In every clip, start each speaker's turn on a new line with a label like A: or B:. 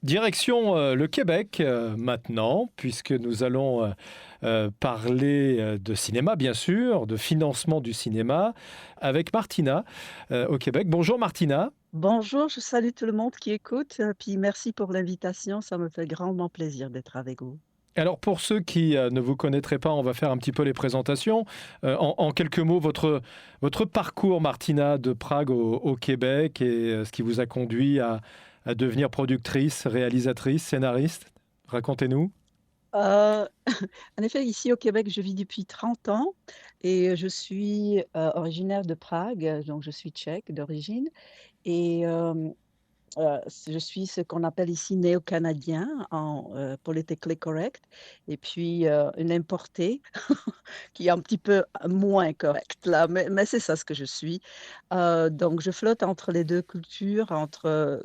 A: Direction le Québec maintenant, puisque nous allons parler de cinéma, bien sûr, de financement du cinéma, avec Martina au Québec. Bonjour Martina.
B: Bonjour, je salue tout le monde qui écoute, puis merci pour l'invitation, ça me fait grandement plaisir d'être avec vous.
A: Alors pour ceux qui ne vous connaîtraient pas, on va faire un petit peu les présentations. En quelques mots, votre parcours, Martina, de Prague au Québec et ce qui vous a conduit à devenir productrice, réalisatrice, scénariste. Racontez-nous.
B: Heu, En effet, ici au Québec, je vis depuis 30 ans et je suis, originaire de Prague, donc je suis tchèque d'origine et je suis ce qu'on appelle ici néo-canadien en, politically correct et puis, une importée qui est un petit peu moins correcte là, mais c'est ça ce que je suis. Donc je flotte entre les 2 cultures, entre,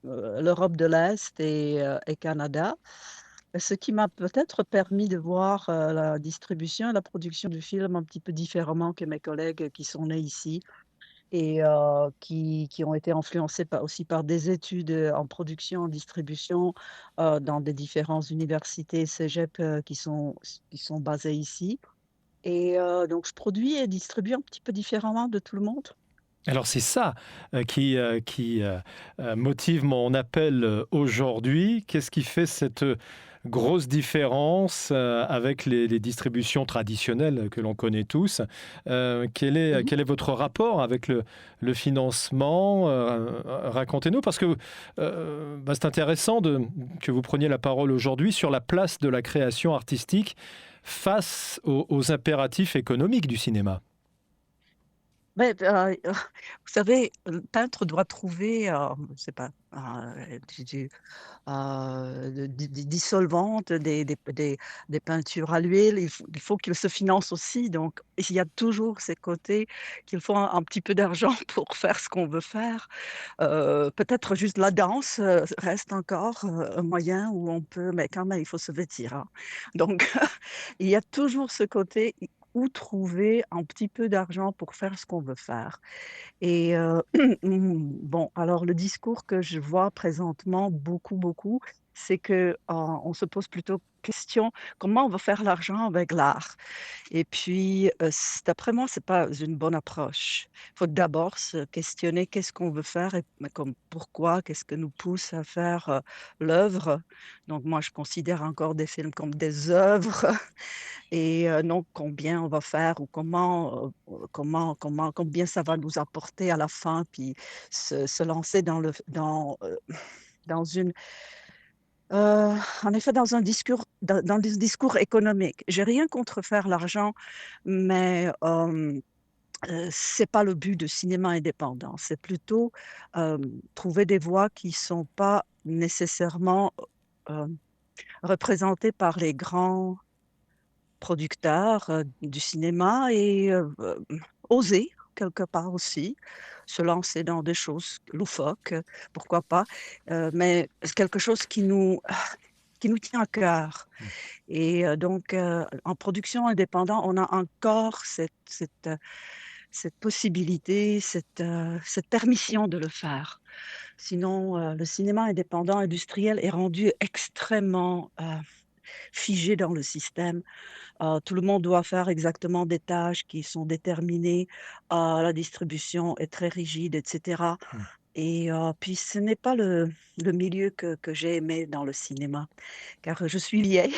B: l'Europe de l'Est et Canada. Ce qui m'a peut-être permis de voir, la distribution et la production du film un petit peu différemment que mes collègues qui sont nés ici et qui ont été influencés par des études, en production, en distribution, dans des différentes universités, cégeps, qui sont basés ici et donc je produis et distribue un petit peu différemment de tout le monde.
A: Alors c'est ça qui motive mon appel aujourd'hui. Qu'est-ce qui fait cette grosse différence avec les distributions traditionnelles que l'on connaît tous?
B: Mmh.
A: Quel est votre rapport avec le financement? Racontez-nous, parce que c'est intéressant que vous preniez la parole aujourd'hui sur la place de la création artistique face aux impératifs économiques du cinéma.
B: Vous savez, le peintre doit trouver, je sais pas, du des dissolvantes, des peintures à l'huile. Il faut qu'il se finance aussi, donc il y a toujours ces côtés qu'il faut un petit peu d'argent pour faire ce qu'on veut faire. Peut-être juste la danse, reste encore, un moyen où on peut mais quand même, il faut se vêtir, hein. Donc il y a toujours ce côté où trouver un petit peu d'argent pour faire ce qu'on veut faire. Et bon, alors le discours que je vois présentement beaucoup, beaucoup, c'est que, on se pose plutôt question: «Comment on va faire l'argent avec l'art?» Et puis, d'après moi, c'est pas une bonne approche. Il faut d'abord se questionner qu'est-ce qu'on veut faire et mais comme pourquoi? Qu'est-ce que nous pousse à faire, l'œuvre? Donc moi, je considère encore des films comme des œuvres et non combien on va faire ou combien ça va nous apporter à la fin, puis se lancer dans une en effet, dans des discours économiques. J'ai rien contre faire l'argent, mais c'est pas le but de cinéma indépendant. C'est plutôt, trouver des voix qui sont pas nécessairement, hem, représentées par les grands producteurs, du cinéma et oser quelque part aussi, se lancer dans des choses loufoques, pourquoi pas, mais c'est quelque chose qui nous tient à cœur et donc en production indépendant, on a encore cette possibilité, cette permission de le faire. Sinon, le cinéma indépendant industriel est rendu extrêmement, figé dans le système. Tout le monde doit faire exactement des tâches qui sont déterminées, la distribution est très rigide et cetera et puis ce n'est pas le milieu que j'ai aimé dans le cinéma, car je suis vieille,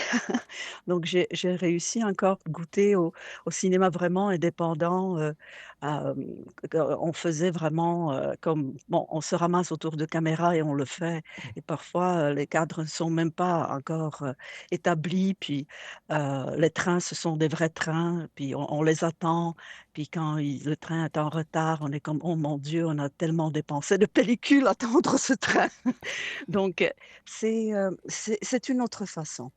B: donc j'ai réussi encore goûter au cinéma vraiment indépendant, on faisait vraiment, comme bon, on se ramasse autour de caméras et on le fait et parfois, les cadres ne sont même pas encore, établis, puis, les trains, ce sont des vrais trains, puis on les attend, puis quand le train est en retard, on est comme: «Oh mon Dieu, on a tellement dépensé de pellicules à attendre ce train». Donc, c'est une autre façon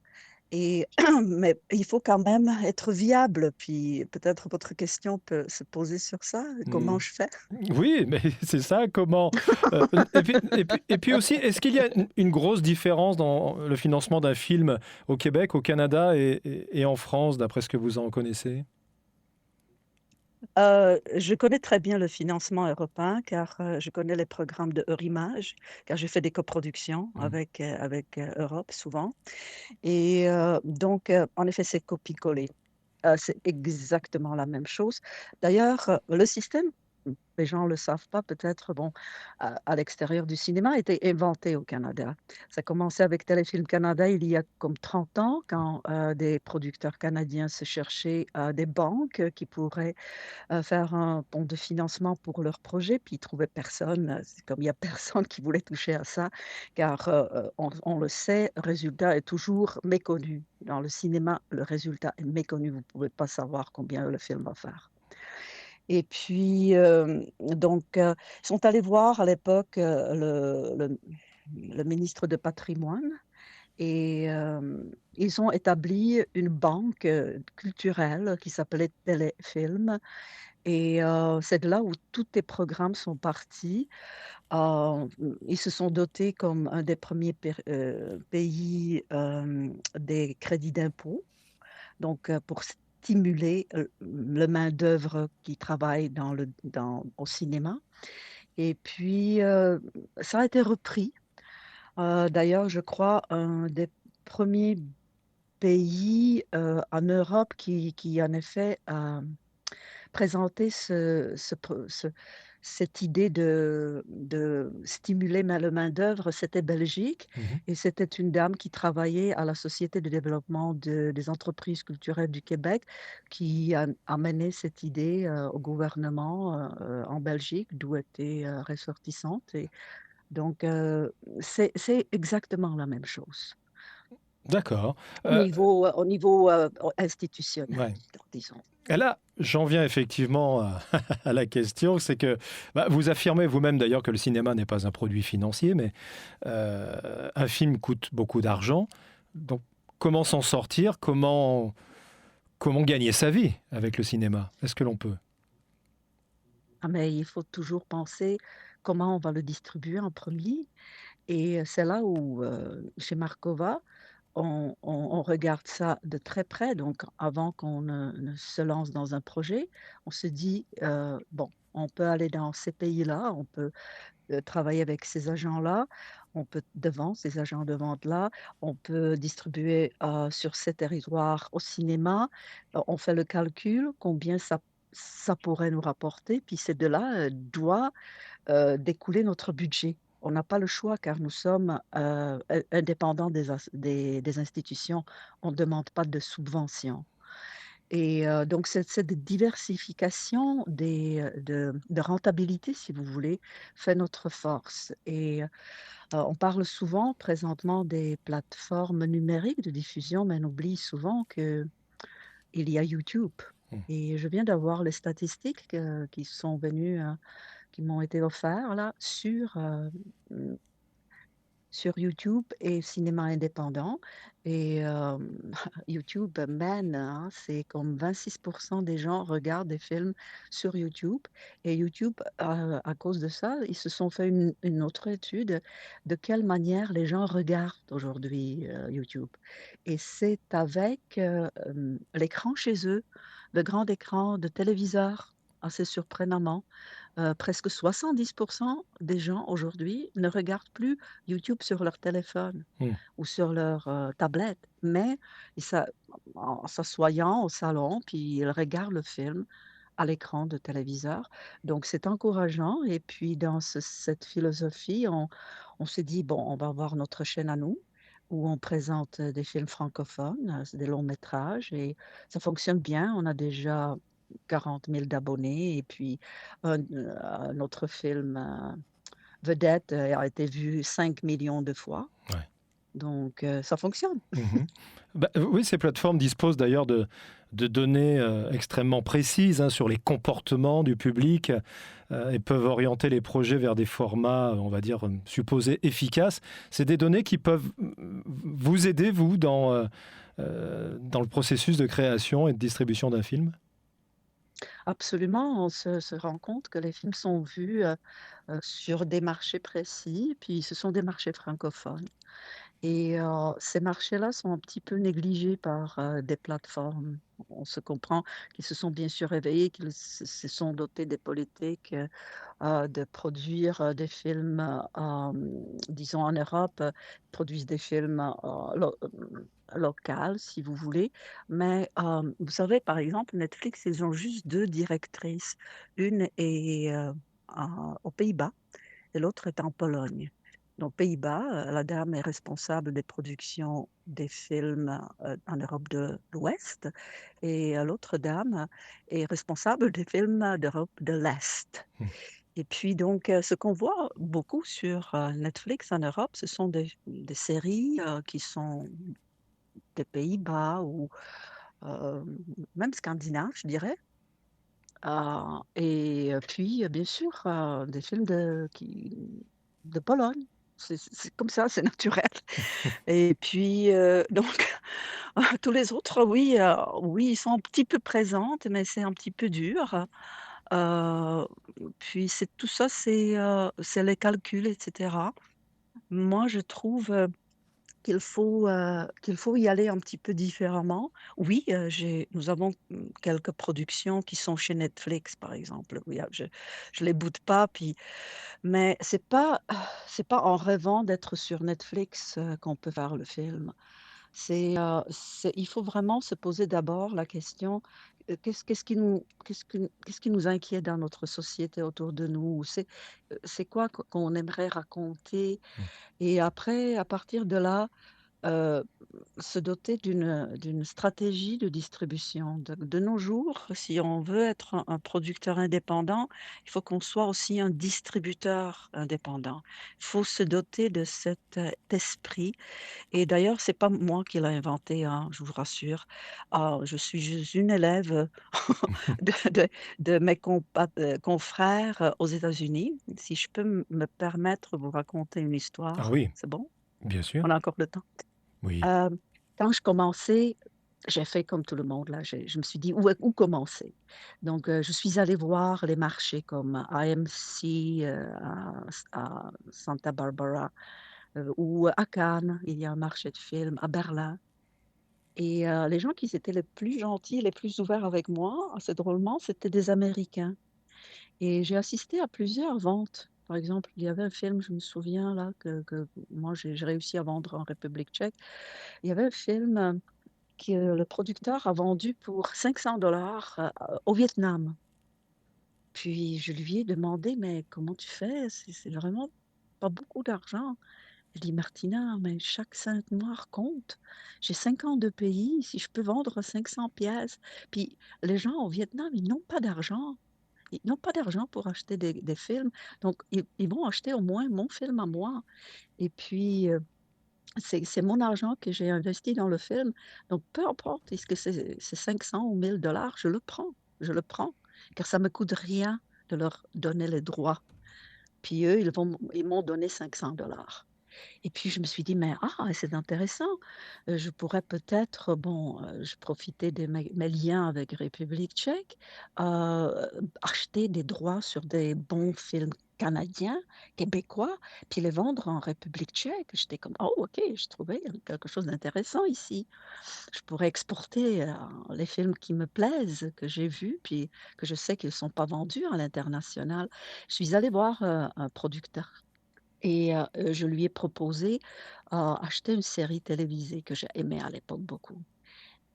B: et mais il faut quand même être viable, puis peut-être votre question peut se poser sur ça, comment
A: cinéma.
B: je fais?
A: Oui, mais c'est ça, comment et puis aussi, est-ce qu'il y a une grosse différence dans le financement d'un film au Québec, au Canada et en France, d'après ce que vous en connaissez?
B: Je connais très bien le financement européen car, je connais les programmes de Eurimage, car j'ai fait des coproductions
A: Mmh.
B: avec, Europe souvent et donc en effet, c'est copier-coller. C'est exactement la même chose. D'ailleurs, le système, les gens ne le savent pas peut-être, bon, à l'extérieur du cinéma, a été inventé au Canada. Ça a commencé avec Téléfilm Canada il y a comme 30 ans quand, des producteurs canadiens se cherchaient, des banques qui pourraient faire un pont de financement pour leur projet, puis ils trouvaient personne. C'est comme il y a personne qui voulait toucher à ça, car on le sait, le résultat est toujours méconnu. Dans le cinéma, le résultat est méconnu. Vous ne pouvez pas savoir combien le film va faire. Et puis, donc, ils sont allés voir à l'époque le ministre de patrimoine et ils ont établi une banque culturelle qui s'appelait Téléfilm et c'est de là où tous tes programmes sont partis. Ils se sont dotés comme un des premiers pays, des crédits d'impôt, donc pour stimuler, le main-d'œuvre qui travaille au cinéma et puis, ça a été repris. D'ailleurs, je crois un des premiers pays, en Europe qui en effet a présenter cette idée de stimuler le main-d'œuvre, c'était Belgique
A: Mmh.
B: et c'était une dame qui travaillait à la Société de développement des entreprises culturelles du Québec qui a mené cette idée au gouvernement en Belgique, d'où était ressortissante. Et donc, c'est exactement la même chose
A: D'accord. Heu,
B: au niveau institutionnel,
A: ouais.
B: disons.
A: Et là, j'en viens effectivement à à la question, c'est que, bah, vous affirmez vous-même d'ailleurs que le cinéma n'est pas un produit financier, mais un film coûte beaucoup d'argent. Donc comment s'en sortir? Comment gagner sa vie avec le cinéma? Est-ce que l'on peut?
B: Ah mais il faut toujours penser comment on va le distribuer en premier et c'est là où, chez Markova, on regarde ça de très près. Donc avant qu'on ne se lance dans un projet, on se dit, «Bon, on peut aller dans ces pays-là, on peut, travailler avec ces agents-là, on peut ces agents de vente-là, on peut distribuer, sur ces territoires au cinéma». On fait le calcul, combien ça pourrait nous rapporter, puis c'est de là, doit, découler notre budget. On n'a pas le choix car nous sommes, indépendants des institutions. On ne demande pas de subventions et donc cette diversification de rentabilité, si vous voulez, fait notre force et on parle souvent présentement des plateformes numériques de diffusion, mais on oublie souvent qu'il y a YouTube
A: Mmh.
B: et je viens d'avoir les statistiques, qui sont venues, qui m'ont été offerts là mmh, sur YouTube et cinéma indépendant et YouTube mène, hein, c'est comme 26 des gens regardent des films sur YouTube et YouTube, à cause de ça, ils se sont fait une autre étude de quelle manière les gens regardent aujourd'hui, YouTube et c'est avec, l'écran chez eux, le grand écran de téléviseur, assez surprenamment. Presque 70 des gens aujourd'hui ne regardent plus YouTube sur leur téléphone
A: Mmh.
B: ou sur leur, tablette, mais en s'assoyant au salon, puis ils regardent le film à l'écran de téléviseur. Donc c'est encourageant et puis dans cette philosophie, on s'est dit: «Bon, on va avoir notre chaîne à nous, où on présente, des films francophones, c'est des longs métrages» et ça fonctionne bien. On a déjà 40 000 d'abonnés et puis notre film, vedette, a été vu 5 millions de fois,
A: Ouais.
B: donc ça fonctionne.
A: Mmh. Bah, oui, ces plateformes disposent d'ailleurs de données, extrêmement précises, hein, sur les comportements du public, et peuvent orienter les projets vers des formats, on va dire, supposés efficaces. C'est des données qui peuvent, vous aider, vous, dans le processus de création et de distribution d'un film?
B: Absolument, on se rend compte que les films sont vus, sur des marchés précis, puis ce sont des marchés francophones Et ces marchés-là sont un petit peu négligés par des plateformes. On se comprend qu'ils se sont bien sûr réveillés, qu'ils se sont dotés des politiques de produire des films, disons en Europe, produisent des films locaux, si vous voulez. Mais vous savez, par exemple, Netflix, ils ont juste deux directrices. Une est aux Pays-Bas et l'autre est en Pologne. Donc, Pays-Bas, la dame est responsable des productions des films en Europe de l'Ouest et l'autre dame est responsable des films d'Europe de l'Est. Et puis donc, ce qu'on voit beaucoup sur Netflix en Europe, ce sont des séries qui sont des Pays-Bas ou euh, même scandinaves, je dirais. Et puis, bien sûr, des films de Pologne. C'est comme ça, c'est naturel. Et puis, donc, tous les autres, oui, oui, ils sont un petit peu présentes, mais c'est un petit peu dur. Euh, Puis, tout ça, c'est les calculs, etc. Moi, je trouve qu'il faut y aller un petit peu différemment. Oui, nous avons quelques productions qui sont chez Netflix, par exemple. Oui, je les boude pas, puis, mais c'est pas en rêvant d'être sur Netflix qu'on peut faire le film. Il faut vraiment se poser d'abord la question, qu'est-ce qui nous inquiète dans notre société autour de nous? C'est quoi qu'on aimerait raconter? Et après, à partir de là, euh, se doter d'une stratégie de distribution. De nos jours, si on veut être un producteur indépendant, il faut qu'on soit aussi un distributeur indépendant. Il faut se doter de cet esprit. Et d'ailleurs, c'est pas moi qui l'ai inventé, hein, je vous rassure. Je suis juste une élève de, de- de mes confrères aux États-Unis. Si je peux me permettre de vous raconter une
A: Ah
B: histoire,
A: oui,
B: c'est bon?
A: bien sûr.
B: On a encore le temps.
A: Oui.
B: Euh, Quand je commençais, j'ai fait comme tout le monde, là. Je me suis dit où commencer. Donc, je suis allée voir les marchés comme IMC à Santa Barbara ou à Cannes, il y a un marché de films, à Berlin. Et les gens qui étaient les plus gentils, les plus ouverts avec moi, assez drôlement, c'était des Américains. Et j'ai assisté à plusieurs ventes. Par exemple, il y avait un film, je me souviens, là, que moi, j'ai réussi à vendre en République tchèque. Il y avait un film que le producteur a vendu pour $500 au Vietnam. Puis je lui ai demandé, mais comment tu fais? C'est vraiment pas beaucoup d'argent. Je dis, Martina, mais chaque cent noir compte. J'ai 52 pays, si je peux vendre 500 pièces. Puis les gens au Vietnam, ils n'ont pas d'argent. Ils n'ont pas d'argent pour acheter des films. Donc, ils vont acheter au moins mon film à moi. Et puis, c'est mon argent que j'ai investi dans le film. Donc, peu importe, est-ce que c'est 500 ou 1000 dollars, je le prends. Je le prends. Car ça ne me coûte rien de leur donner les droits. Puis eux, ils m'ont donné 500 dollars. Et puis je me suis dit, mais c'est intéressant. Je pourrais peut-être, bon, je profitais de mes liens avec République tchèque, acheter des droits sur des bons films canadiens, québécois, puis les vendre en République tchèque. J'étais comme, oh, ok, je trouvais quelque chose d'intéressant ici. Je pourrais exporter les films qui me plaisent, que j'ai vus, puis que je sais qu'ils ne sont pas vendus à l'international. Je suis allée voir un producteur et je lui ai proposé acheter une série télévisée que j'ai aimée à l'époque beaucoup.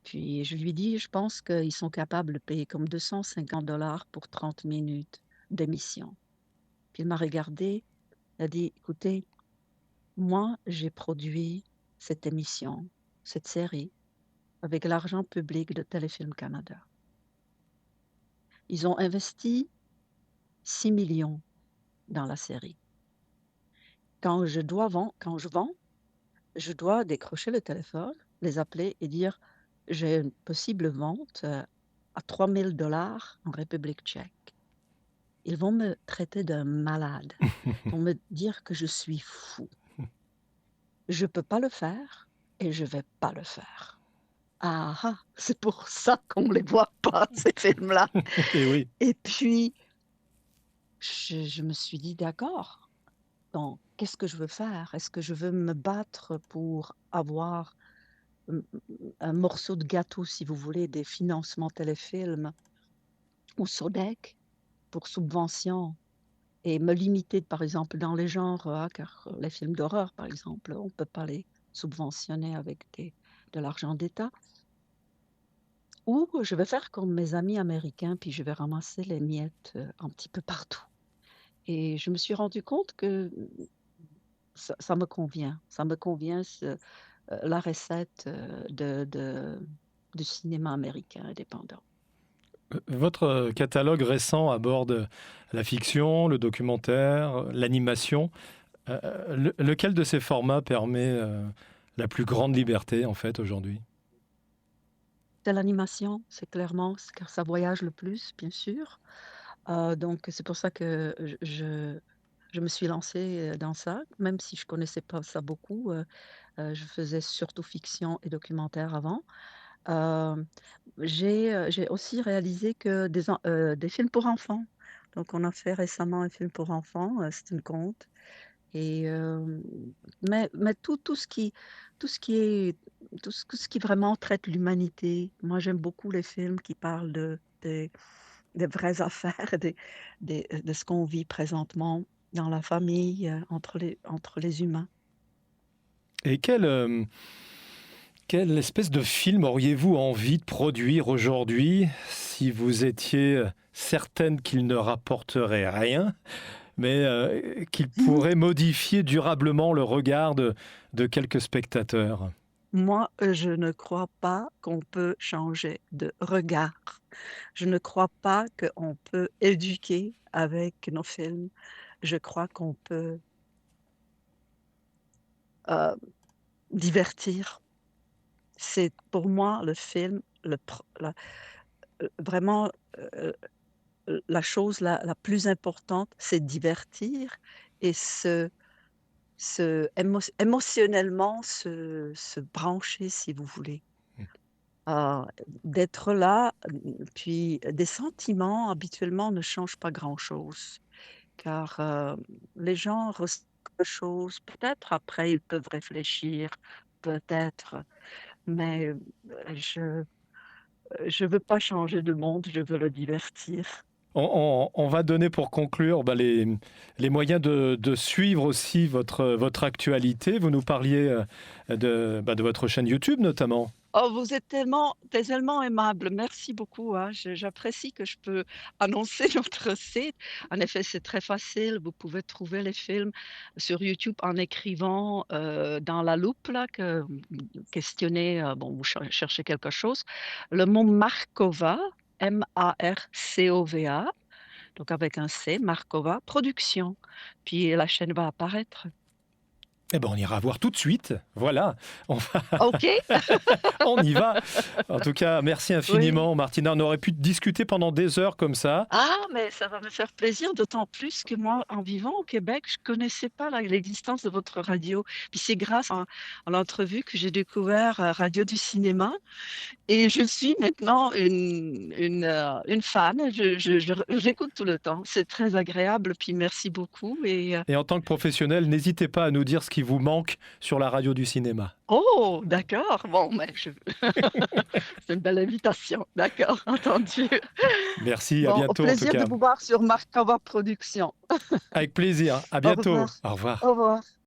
B: Puis je lui ai dit, je pense qu'ils sont capables de payer comme 250 dollars pour 30 minutes d'émission. Puis il m'a regardé, il a dit, écoutez, moi j'ai produit cette émission, cette série, avec l'argent public de Téléfilm Canada. Ils ont investi 6 millions dans la série. Quand je vends, je dois décrocher le téléphone, les appeler et dire, j'ai une possible vente à 3000 dollars en République tchèque. Ils vont me traiter d'un malade. Ils vont me dire que je suis fou. Je ne peux pas le faire et je ne vais pas le faire. C'est pour ça qu'on ne les voit pas, ces films-là.
A: Et oui.
B: Et puis, je me suis dit, d'accord. qu'est-ce que je veux faire? Est-ce que je veux me battre pour avoir un morceau de gâteau, si vous voulez, des financements téléfilms ou SODEC pour subvention et me limiter, par exemple, dans les genres, car les films d'horreur, par exemple, on ne peut pas les subventionner avec de l'argent d'État. Ou je vais faire comme mes amis américains, puis je vais ramasser les miettes un petit peu partout. Et je me suis rendu compte que ça me convient. Ça me convient, la recette du cinéma américain indépendant.
A: Votre catalogue récent aborde la fiction, le documentaire, l'animation. Lequel de ces formats permet la plus grande liberté, en fait, aujourd'hui?
B: C'est l'animation, c'est clairement, car ça voyage le plus, bien sûr. Donc c'est pour ça que je me suis lancée dans ça, même si je connaissais pas ça beaucoup. Je faisais surtout fiction et documentaire avant. Hem, j'ai aussi réalisé que des films pour enfants. Donc on a fait récemment un film pour enfants, c'est une conte et mais tout ce qui est tout ce qui vraiment traite l'humanité. Moi, j'aime beaucoup les films qui parlent des vraies affaires, de ce qu'on vit présentement dans la famille, entre les humains.
A: Et quelle espèce de film auriez-vous envie de produire aujourd'hui si vous étiez certaine qu'il ne rapporterait rien, mais qu'il pourrait modifier durablement le regard de quelques spectateurs?
B: Moi, je ne crois pas qu'on peut changer de regard. Je ne crois pas qu'on peut éduquer avec nos films. Je crois qu'on peut, heu, divertir. C'est pour moi le film, vraiment, heu la chose la plus importante, c'est divertir et émotionnellement se brancher, si vous voulez. D'être là, puis des sentiments habituellement ne changent pas grand-chose, car, les gens ressentent quelque chose, peut-être après ils peuvent réfléchir, peut-être, mais, je veux pas changer le monde, je veux le divertir.
A: On va donner pour conclure les moyens de suivre aussi votre actualité. Vous nous parliez de votre chaîne YouTube notamment.
B: Oh, vous êtes tellement aimable. Merci beaucoup, hein. J'apprécie que je peux annoncer notre site. En effet, c'est très facile. Vous pouvez trouver les films sur YouTube en écrivant, dans la loupe là que questionnez, bon, vous cherchez quelque chose. Le mot Markova, Marcova, donc avec un C, Markova Production. Puis la chaîne va apparaître.
A: Eh ben, on ira voir tout de suite. Voilà, on va
B: OK?
A: on y va. En tout cas, merci
B: Oui.
A: infiniment, Martina. On aurait pu discuter pendant des heures comme ça.
B: Ah, mais ça va me faire plaisir, d'autant plus que moi, en vivant au Québec, je connaissais pas l'existence de votre radio. Puis c'est grâce à l'entrevue que j'ai découvert Radio du Cinéma et je suis maintenant une fan. J'écoute tout le temps. C'est très agréable. Puis merci beaucoup.
A: Et en tant que professionnel, n'hésitez pas à nous dire ce qui vous manque sur la radio du cinéma.
B: Oh, d'accord. Bon, mais c'est une belle invitation. D'accord, entendu.
A: Merci, à
B: Bon, au
A: bientôt en tout
B: plaisir de
A: cas.
B: vous voir sur Markova Productions.
A: Avec plaisir. À
B: Au
A: bientôt.
B: revoir.
A: Au revoir.
B: Au revoir.